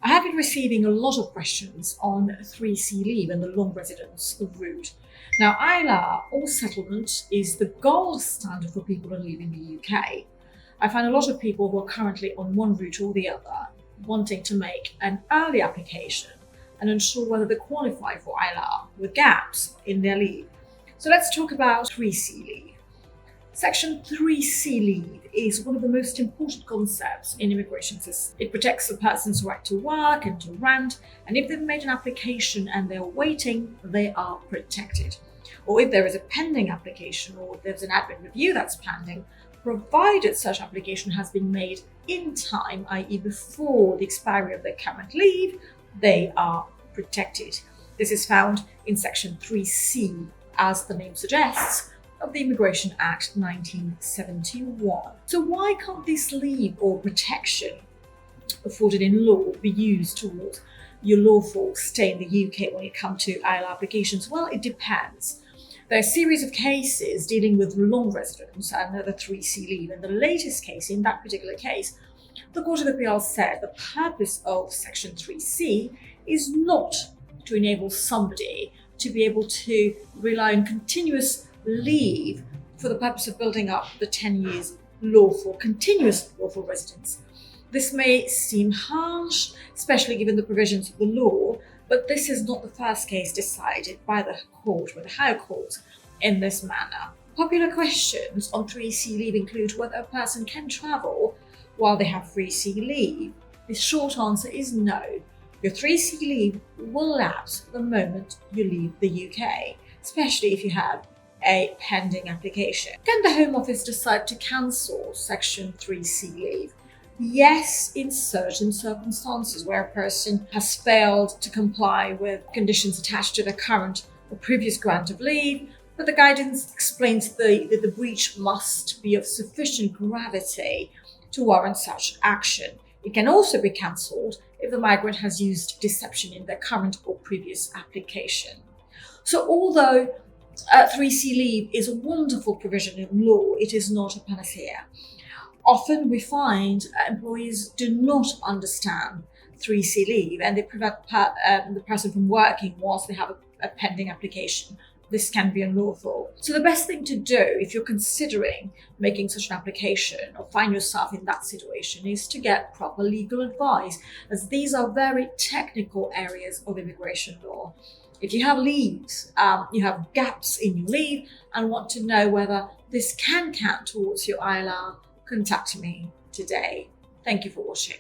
I have been receiving a lot of questions on 3C leave and the long residence route. Now, ILR or settlement is the gold standard for people who live in the UK. I find a lot of people who are currently on one route or the other wanting to make an early application and unsure whether they qualify for ILR with gaps in their leave. So let's talk about 3C leave. Section 3C leave is one of the most important concepts in immigration system. It protects the person's right to work and to rent, and if they've made an application and they're waiting, they are protected. Or if there is a pending application or there's an admin review that's pending, provided such application has been made in time, i.e. before the expiry of their current leave, they are protected. This is found in Section 3C, as the name suggests, of the Immigration Act 1971. So why can't this leave or protection afforded in law be used towards your lawful stay in the UK when it comes to ILR applications? Well, it depends. There are a series of cases dealing with long residence and the 3C leave. And the latest case, in that particular case, the Court of Appeal said the purpose of Section 3C is not to enable somebody to be able to rely on continuous leave for the purpose of building up the 10 years continuous lawful residence. This may seem harsh, especially given the provisions of the law, but this is not the first case decided by the court, by the higher court, in this manner. Popular questions on 3C leave include whether a person can travel while they have 3C leave. The short answer is no. Your 3C leave will lapse the moment you leave the UK, especially if you have a pending application. Can the Home Office decide to cancel Section 3C leave? Yes, in certain circumstances where a person has failed to comply with conditions attached to the current or previous grant of leave, but the guidance explains that the breach must be of sufficient gravity to warrant such action. It can also be cancelled if the migrant has used deception in their current or previous application. So although 3C leave is a wonderful provision in law, it is not a panacea. Often we find employees do not understand 3C leave and they prevent the person from working whilst they have a pending application. This can be unlawful. So the best thing to do if you're considering making such an application or find yourself in that situation is to get proper legal advice, as these are very technical areas of immigration law. If you have leaves, you have gaps in your leave and want to know whether this can count towards your ILR, contact me today. Thank you for watching.